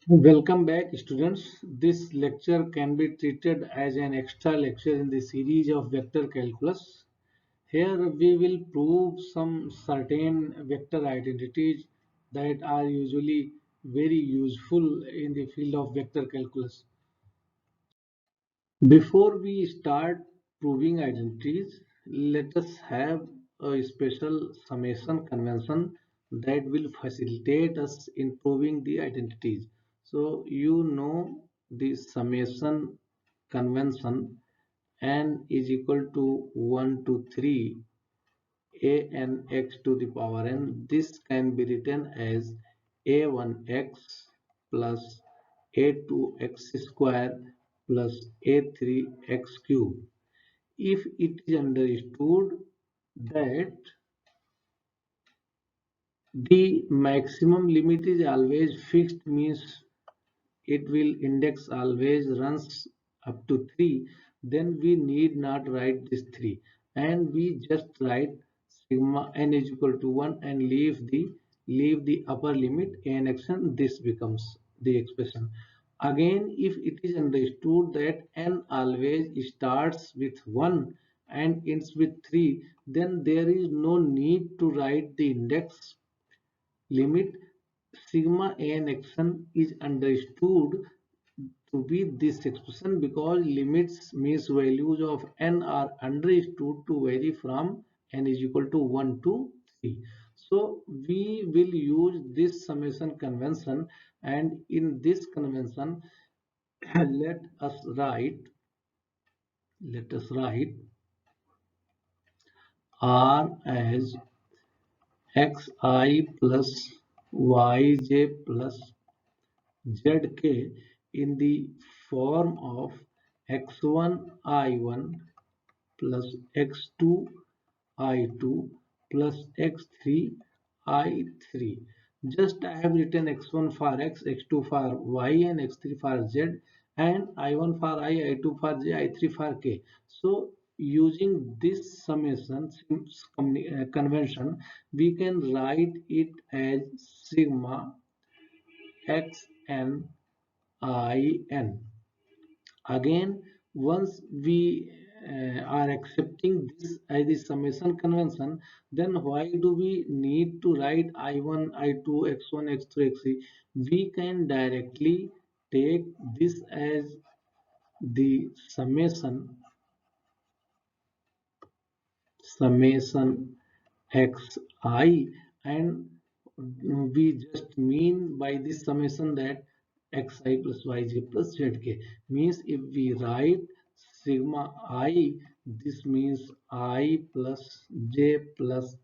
Welcome back, students. This lecture can be treated as an extra lecture in the series of vector calculus. Here we will prove some certain vector identities that are usually very useful in the field of vector calculus. Before we start proving identities, let us have a special summation convention that will facilitate us in proving the identities. So you know the summation convention n is equal to 1 to 3 a n x to the power n. This can be written as a1x plus a2x square plus a3x cube. If it is understood that the maximum limit is always fixed, means it will index always runs up to 3, then we need not write this 3, and we just write sigma n is equal to 1 and leave the upper limit n action. This becomes the expression. Again, if it is understood that n always starts with 1 and ends with 3, then there is no need to write the index limit. Sigma n action is understood to be this expression because limits means values of n are understood to vary from n is equal to 1 to 3. So we will use this summation convention, and in this convention let us write r as xi plus yj plus zk in the form of x1 I1 plus x2 I2 plus x3 I3. Just I have written x1 for x, x2 for y, and x3 for z, and I1 for I, I2 for j, I3 for k. So using this summation convention, we can write it as sigma x n I n. Again, once we are accepting this as the summation convention, then why do we need to write I1, I2, x1, x2, x3? We can directly take this as the summation xi, and we just mean by this summation that xi plus yj plus zk means if we write sigma I, this means I plus j plus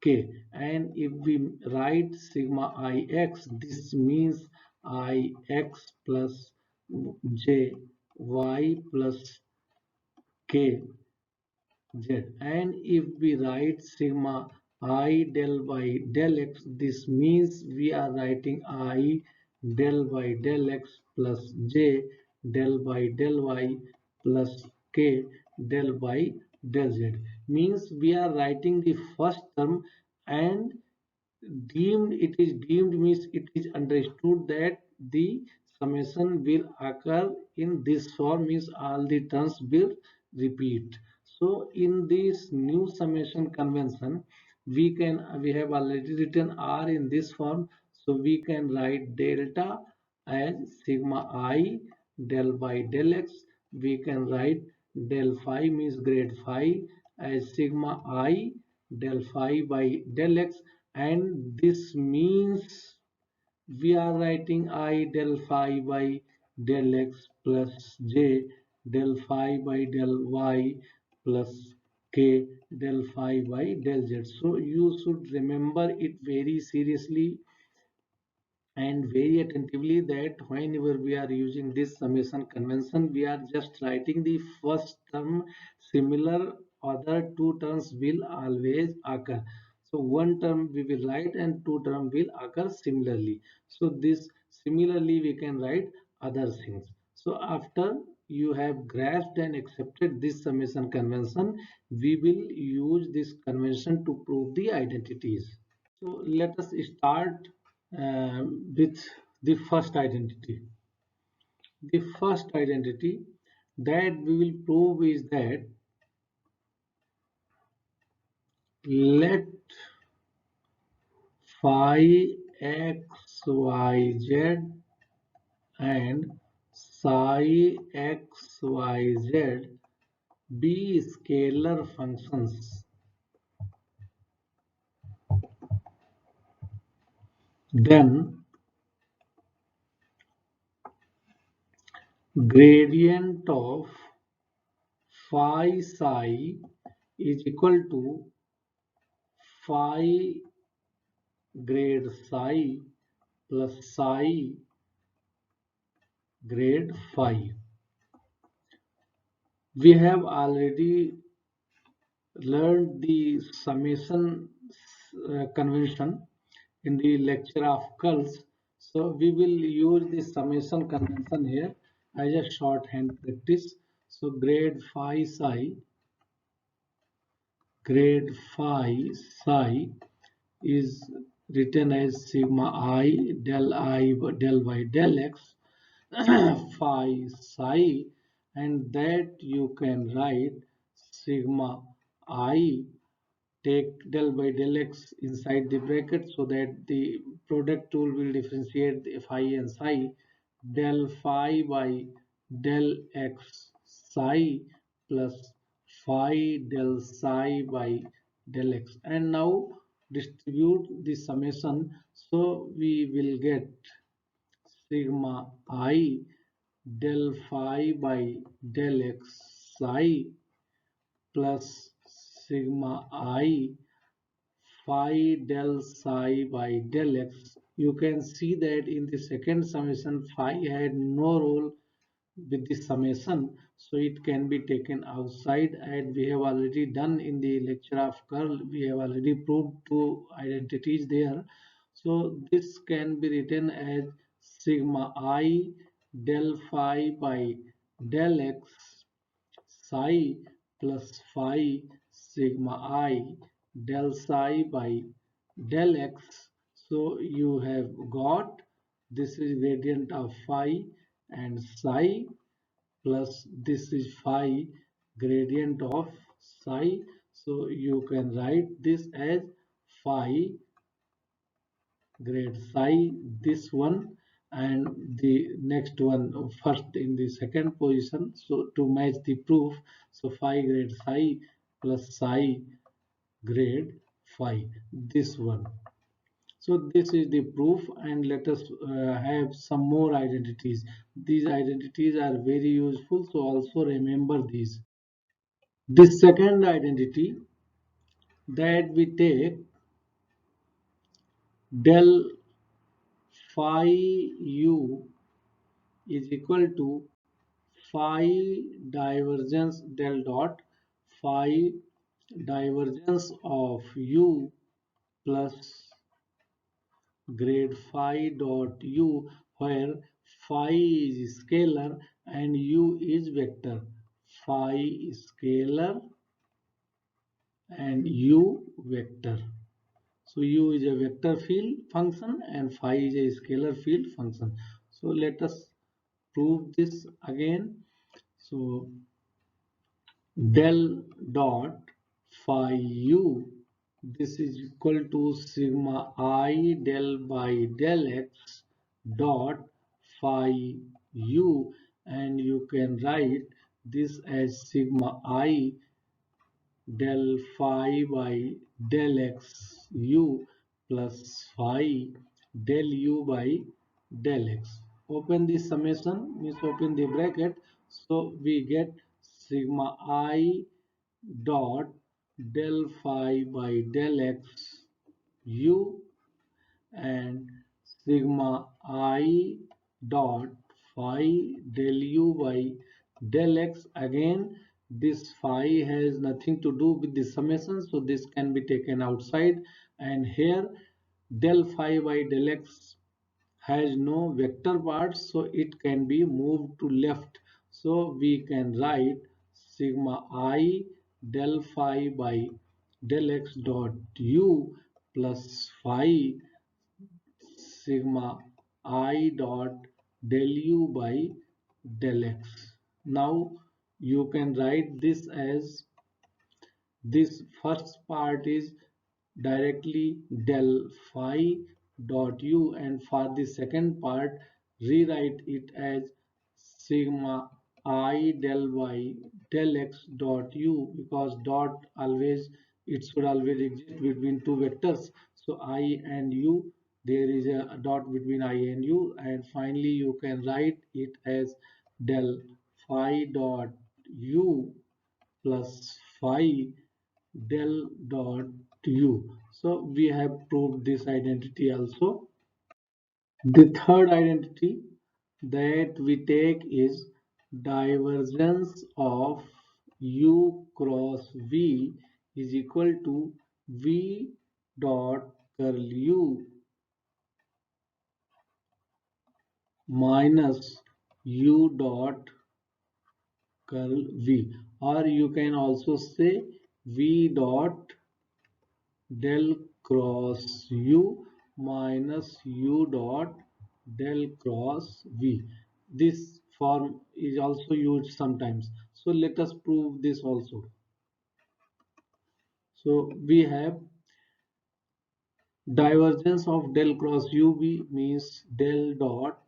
k, and if we write sigma ix, this means ix plus j y plus k z. And if we write sigma I del by del x, this means we are writing I del by del x plus j del by del y plus k del by del z. Means we are writing the first term, and deemed, it is deemed means it is understood that the summation will occur in this form, means all the terms will repeat. So in this new summation convention, we have already written r in this form, so we can write delta as sigma I del by del x. We can write del phi means grade phi as sigma I del phi by del x, and this means we are writing I del phi by del x plus j del phi by del y plus k del phi by del z. So you should remember it very seriously and very attentively that whenever we are using this summation convention, we are just writing the first term. Similar other two terms will always occur. So one term we will write and two term will occur similarly. So this similarly we can write other things. So after you have grasped and accepted this summation convention, we will use this convention to prove the identities. So let us start with the first identity. The first identity that we will prove is that let phi x y z and psi x y z be scalar functions, then gradient of phi psi is equal to phi grade psi plus psi grade phi. We have already learned the summation convention in the lecture of curls. So we will use the summation convention here as a shorthand practice. So grade phi psi is written as sigma I del y del x phi psi, and that you can write sigma I, take del by del x inside the bracket so that the product tool will differentiate the phi and psi, del phi by del x psi plus phi del psi by del x, and now distribute the summation, so we will get sigma I del phi by del x psi plus sigma I phi del psi by del x. You can see that in the second summation phi had no role with the summation, so it can be taken outside, and we have already done in the lecture of curl, we have already proved two identities there. So this can be written as sigma I del phi by del x psi plus phi sigma I del psi by del x. So you have got this is gradient of phi and psi plus this is phi gradient of psi. So you can write this as phi grade psi, this one, and the next one first in the second position, so to match the proof. So phi grade psi plus psi grade phi, this one. So this is the proof, and let us have some more identities. These identities are very useful, so also remember these. The second identity that we take, del phi u is equal to phi divergence del dot phi divergence of u plus grade phi dot u, where phi is scalar and u is vector. Phi is scalar and u vector. So u is a vector field function and phi is a scalar field function. So let us prove this again. So del dot phi u, this is equal to sigma I del by del x dot phi u, and you can write this as sigma I del phi by del x u plus phi del u by del x. Open the summation, means open the bracket, so we get sigma I dot del phi by del x u and sigma I dot phi del u by del x. Again, this phi has nothing to do with the summation, so this can be taken outside, and here del phi by del x has no vector parts, so it can be moved to left, so we can write sigma I del phi by del x dot u plus phi sigma I dot del u by del x. Now you can write this as, this first part is directly del phi dot u, and for the second part rewrite it as sigma I del y del x dot u, because dot always, it should always exist between two vectors. So I and u, there is a dot between I and u, and finally you can write it as del phi dot u plus phi del dot u. So we have proved this identity also. The third identity that we take is divergence of u cross v is equal to v dot curl u minus u dot curl v, or you can also say v dot del cross u minus u dot del cross v. This form is also used sometimes. So let us prove this also. So we have divergence of del cross uv means del dot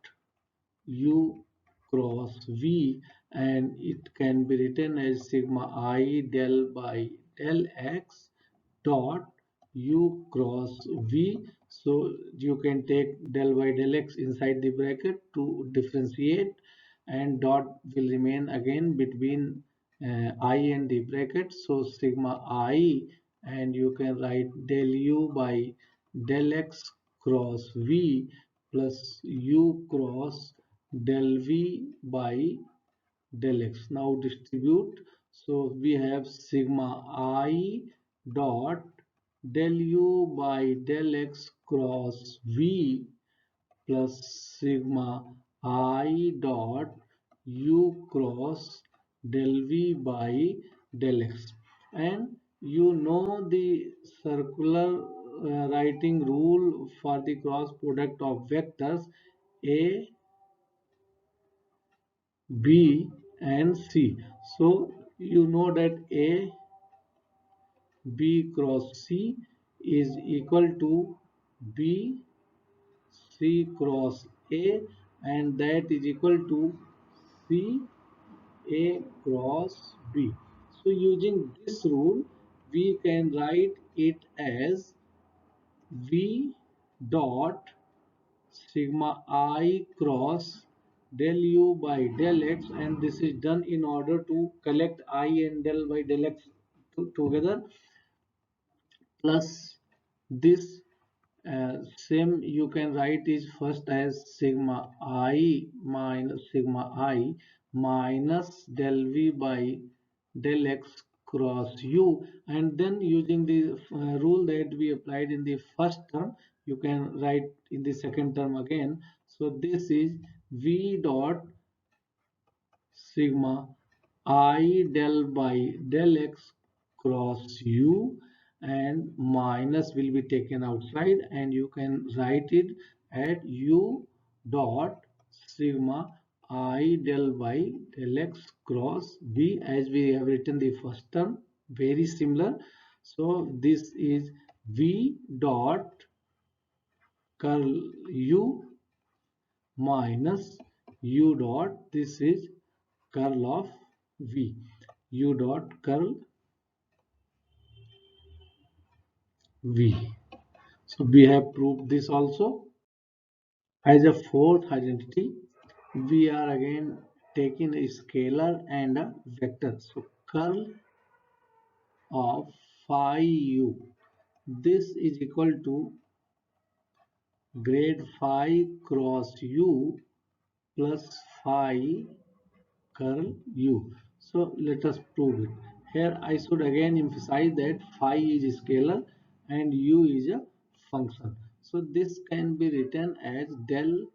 u cross v, and it can be written as sigma I del by del x dot u cross v. So you can take del by del x inside the bracket to differentiate, and dot will remain again between I and the bracket. So sigma I, and you can write del u by del x cross v plus u cross del v by del x. Now distribute. So we have sigma I dot del u by del x cross v plus sigma I dot u cross del v by del x. And you know the circular writing rule for the cross product of vectors a, b and c. So you know that a b cross c is equal to b c cross a, and that is equal to c a cross b. So using this rule we can write it as v dot sigma I cross del u by del x, and this is done in order to collect I and del by del x together, plus this same you can write is first as sigma I minus del v by del x cross u, and then using the rule that we applied in the first term you can write in the second term again. So this is v dot sigma I del by del x cross u, and minus will be taken outside, and you can write it at u dot sigma I del by del x cross v, as we have written the first term, very similar. So this is v dot curl u minus u dot, this is curl of v, u dot curl v. So we have proved this also. As a fourth identity, we are again taking a scalar and a vector. So curl of phi u, this is equal to grade phi cross u plus phi curl u. So let us prove it. Here I should again emphasize that phi is a scalar and u is a function. So this can be written as del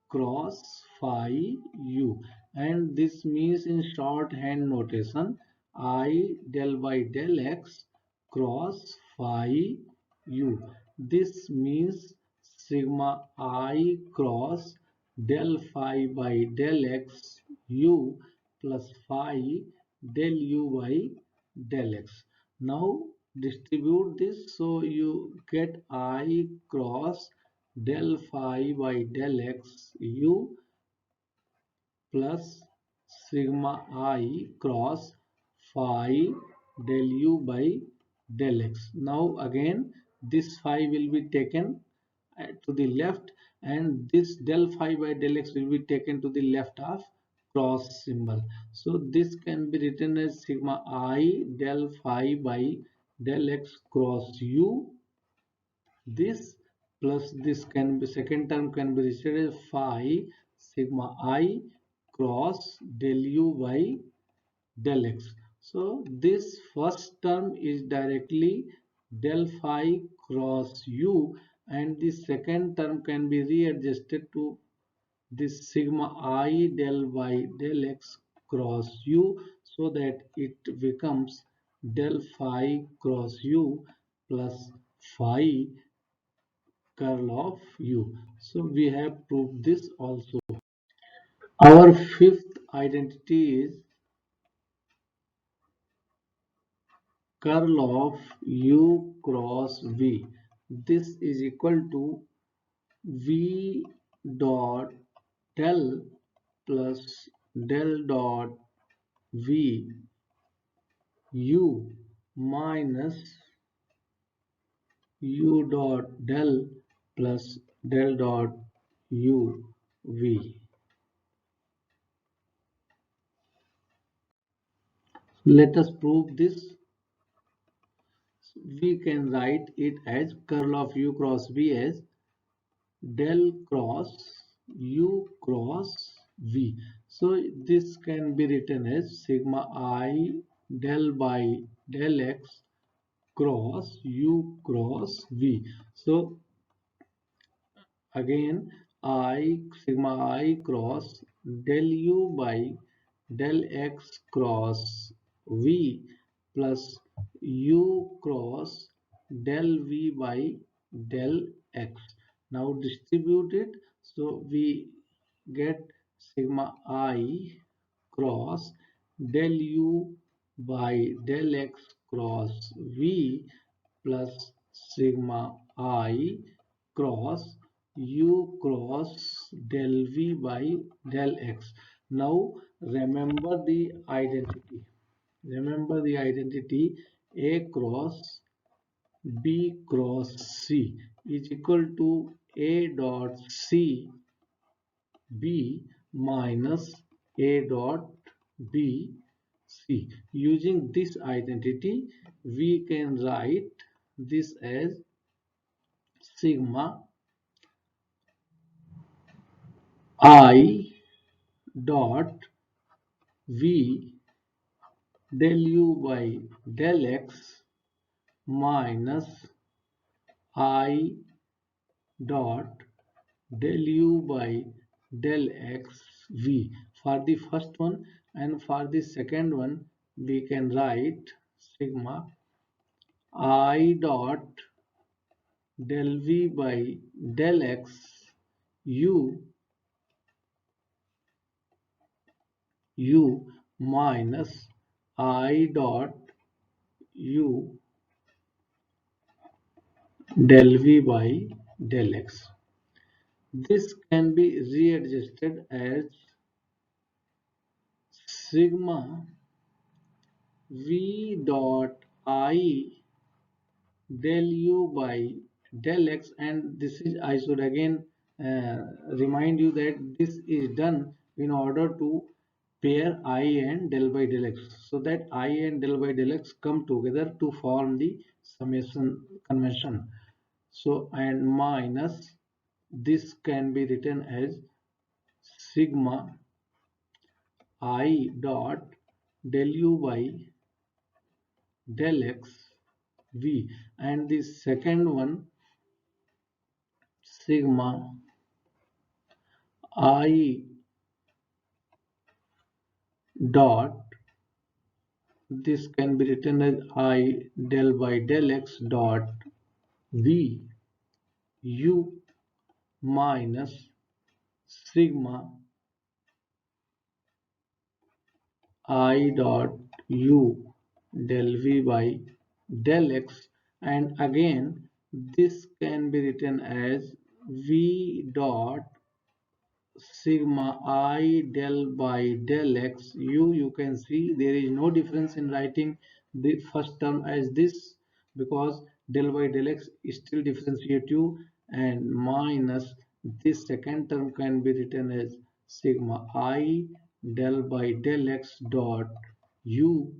cross phi u, and this means in shorthand notation I del by del x cross phi u. This means sigma I cross del phi by del x u plus phi del u by del x. Now distribute this, so you get I cross del phi by del x u plus sigma I cross phi del u by del x. Now again this phi will be taken to the left, and this del phi by del x will be taken to the left of cross symbol. So this can be written as sigma I del phi by del x cross u. This plus this can be, second term can be written as phi sigma I cross del u by del x. So this first term is directly del phi cross u, and the second term can be readjusted to this sigma I del by del x cross u, so that it becomes del phi cross u plus phi curl of u. So we have proved this also. Our fifth identity is curl of u cross v. This is equal to v dot del plus del dot v u minus u dot del plus del dot u v. Let us prove this. We can write it as curl of u cross v as del cross u cross v. So this can be written as sigma I del by del x cross u cross v. So again I sigma I cross del u by del x cross v plus u cross del v by del x. Now distribute it, so we get sigma I cross del u by del x cross v plus sigma I cross u cross del v by del x. Now remember the identity. Remember the identity A cross B cross C is equal to A dot C B minus A dot B C. Using this identity, we can write this as sigma I dot V del u by del x minus I dot del u by del x v for the first one, and for the second one we can write sigma I dot del v by del x u u minus I dot u del v by del x. This can be readjusted as sigma v dot I del u by del x, and this is, I should again remind you that this is done in order to pair I and del by del x, so that I and del by del x come together to form the summation convention. So and minus this can be written as sigma I dot del u by del x v, and the second one sigma I dot, this can be written as I del by del x dot v u minus sigma I dot u del v by del x, and again this can be written as v dot sigma I del by del x u. You can see there is no difference in writing the first term as this, because del by del x is still differentiate u, and minus this second term can be written as sigma I del by del x dot u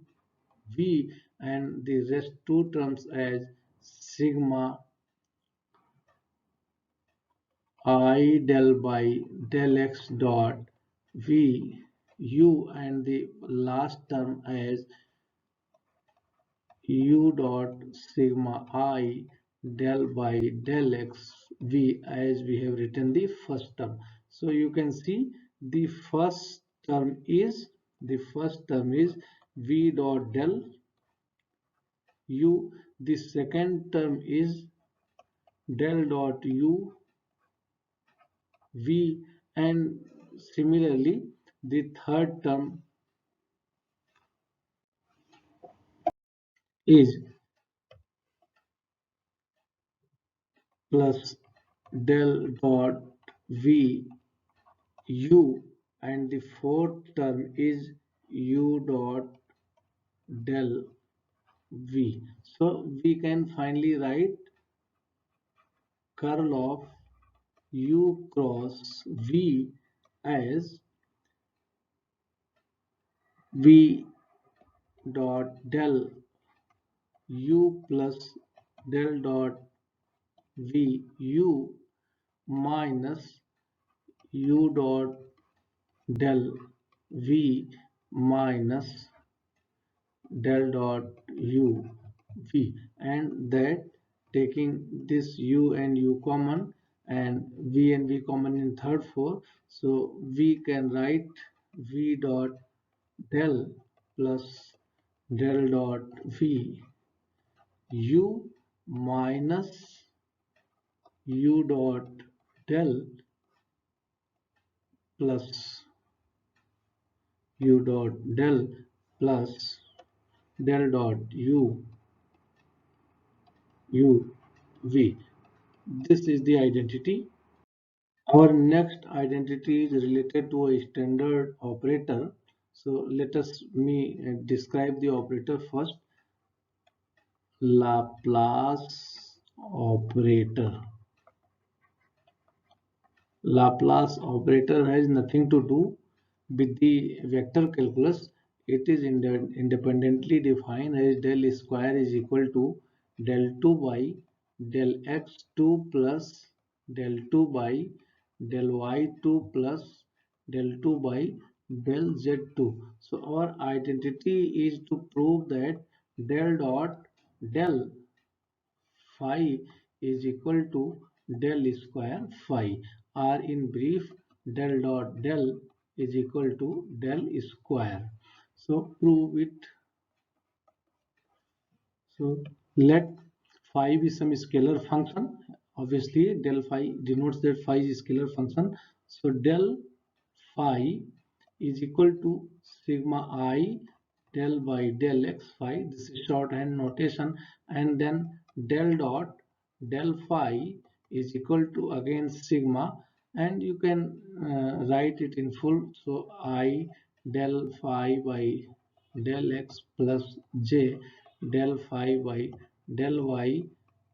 v, and the rest two terms as sigma I del by del x dot v u, and the last term as u dot sigma I del by del x v, as we have written the first term. So you can see the first term is v dot del u. The second term is del dot u v, and similarly the third term is plus del dot v u, and the fourth term is u dot del v. So we can finally write curl of u cross v as v dot del u plus del dot v u minus u dot del v minus del dot u v, and that taking this u and u common and v common in third four, so we can write v dot del plus del dot v u minus u dot del plus u dot del plus del dot u u v. This is the identity. Our next identity is related to a standard operator. So let us me describe the operator first. Laplace operator. Laplace operator has nothing to do with the vector calculus. It is independently defined as del square is equal to del 2 by del x2 plus del 2 by del y2 plus del 2 by del z2. So our identity is to prove that del dot del phi is equal to del square phi, or in brief del dot del is equal to del square. So prove it. So let phi be some scalar function. Obviously del phi denotes that phi is a scalar function. So del phi is equal to sigma I del by del x phi. This is shorthand notation, and then del dot del phi is equal to again sigma, and you can write it in full. So I del phi by del x plus j del phi by del y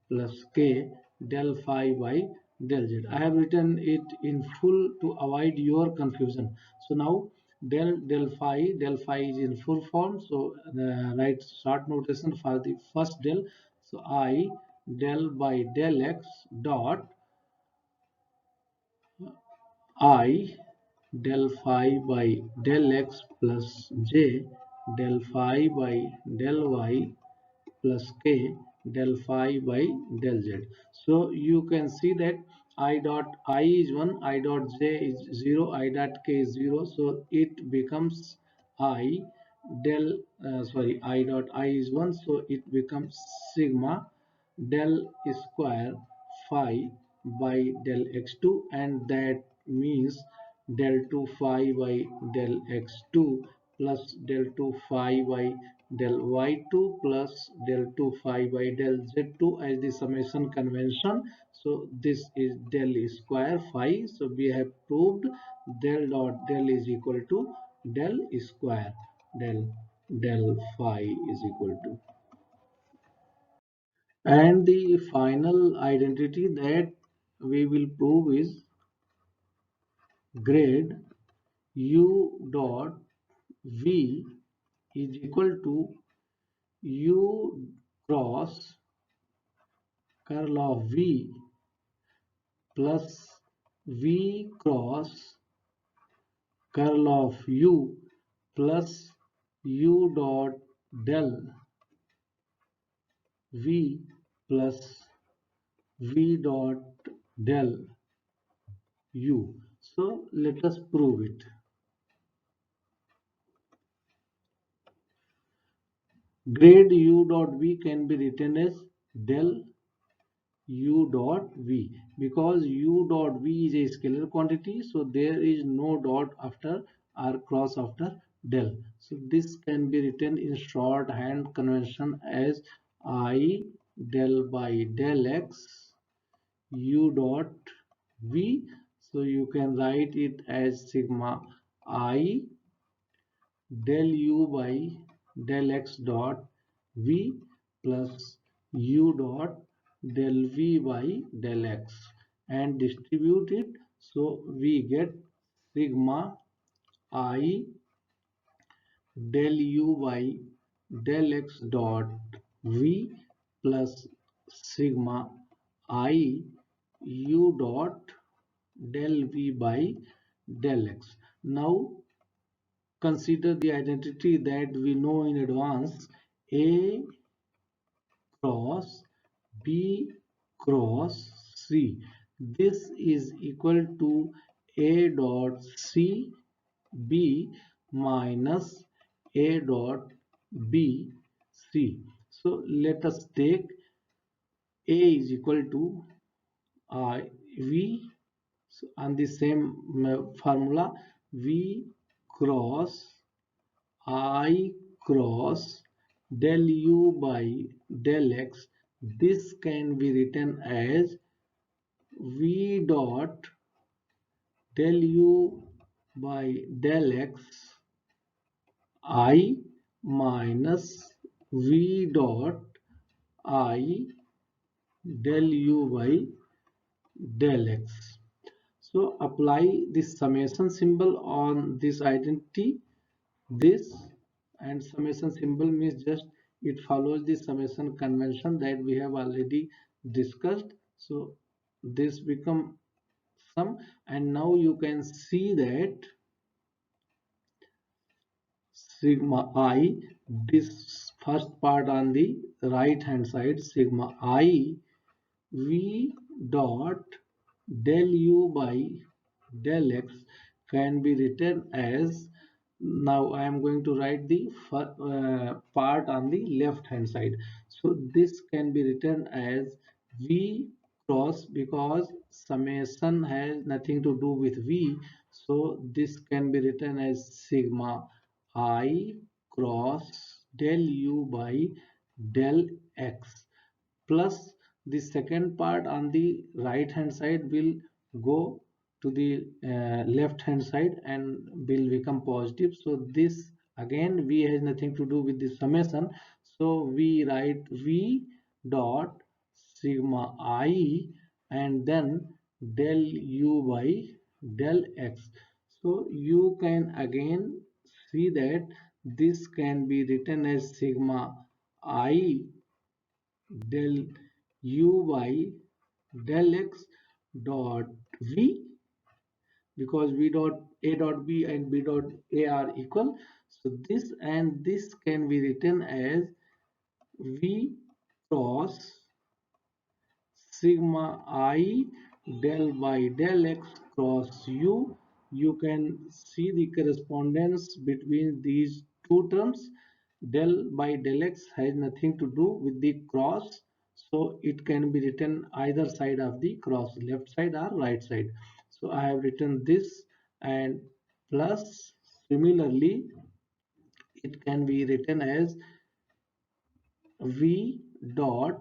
plus k del phi by del z. I have written it in full to avoid your confusion. So now del phi is in full form. So write short notation for the first del. So I del by del x dot I del phi by del x plus j del phi by del y plus k del phi by del z. So you can see that I dot I is 1, I dot j is 0, I dot k is 0. So it becomes I del I dot I is 1, so it becomes sigma del square phi by del x2, and that means del 2 phi by del x2 plus del 2 phi by del y2 plus del 2 phi by del z2 as the summation convention. So this is del square phi. So we have proved del dot del is equal to del square del del phi is equal to. And the final identity that we will prove is grade u dot v is equal to u cross curl of v plus v cross curl of u plus u dot del v plus v dot del u. So let us prove it. Grade u dot v can be written as del u dot v, because u dot v is a scalar quantity, so there is no dot after r cross after del. So this can be written in shorthand convention as I del by del x u dot v. So you can write it as sigma I del u by del x dot v plus u dot del v by del x and distribute it. So we get sigma I del u by del x dot v plus sigma I u dot del v by del x. Now consider the identity that we know in advance: A cross B cross C. This is equal to A dot C B minus A dot B C. So let us take A is equal to V, so on the same formula, V cross I cross del u by del x. This can be written as v dot del u by del x I minus v dot I del u by del x. So apply this summation symbol on this identity. This and summation symbol means just it follows the summation convention that we have already discussed. So this become sum, and now you can see that sigma I, this first part on the right hand side, sigma I v dot del u by del x can be written as, now I am going to write the part on the left hand side. So this can be written as v cross, because summation has nothing to do with v, so this can be written as sigma I cross del u by del x plus the second part on the right hand side will go to the left hand side and will become positive. So this again v has nothing to do with the summation, so we write v dot sigma I and then del u by del x. So you can again see that this can be written as sigma I del u by del x dot v, because v dot a dot b and b dot a are equal. So this and this can be written as v cross sigma I del by del x cross u. You can see the correspondence between these two terms. Del by del x has nothing to do with the cross, So it can be written either side of the cross, left side or right side. So I have written this, and plus similarly it can be written as V dot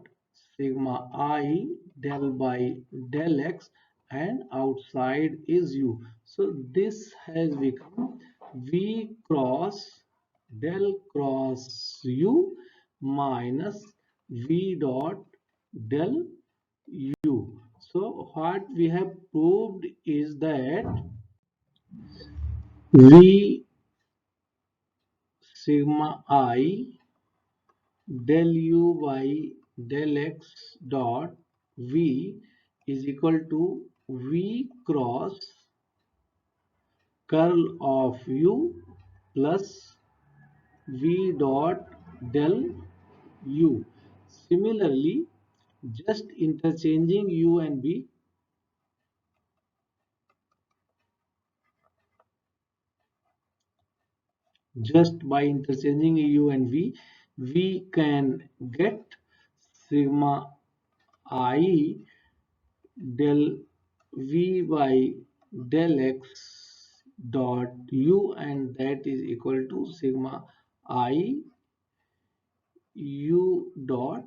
sigma I del by del x, and outside is u. So this has become V cross u minus V dot del u. So what we have proved is that V sigma I del u by del x dot v is equal to v cross curl of u plus v dot del u. Similarly, just interchanging u and v, just by interchanging u and v, we can get sigma I del v by del x dot u, and that is equal to sigma I u dot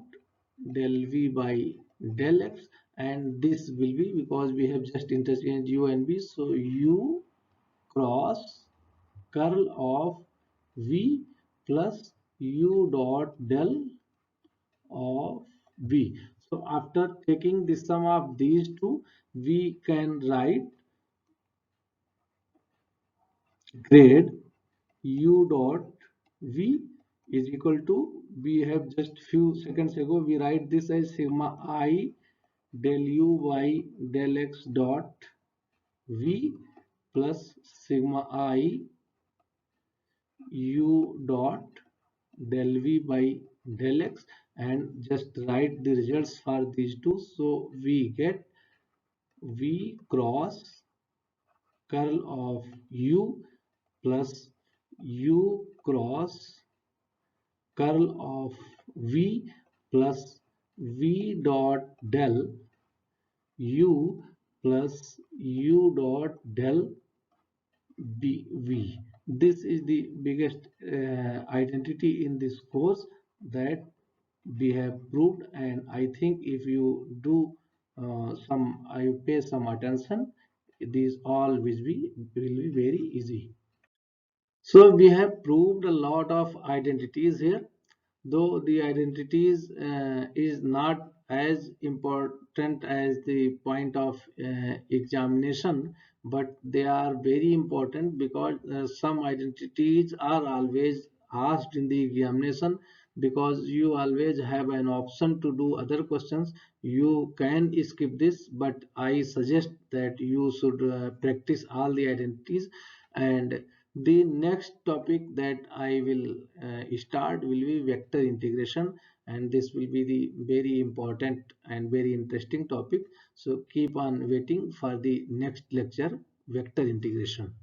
del v by del x, and this will be, because we have just interchanged u and v, so u cross curl of v plus u dot del of v. So after taking the sum of these two, we can write grade u dot v is equal to, we have just few seconds ago we write this as sigma I del u by del x dot v plus sigma I u dot del v by del x, and just write the results for these two. So we get v cross curl of u plus u cross curl of v plus v dot del u plus u dot del v. This is the biggest identity in this course that we have proved, and I think if you do you pay some attention, these all will be very easy. So we have proved a lot of identities here, though the identities is not as important as the point of examination, but they are very important because some identities are always asked in the examination, because you always have an option to do other questions. You can skip this, but I suggest that you should practice all the identities. And the next topic that I will start will be vector integration, and this will be the very important and very interesting topic. So keep on waiting for the next lecture, vector integration.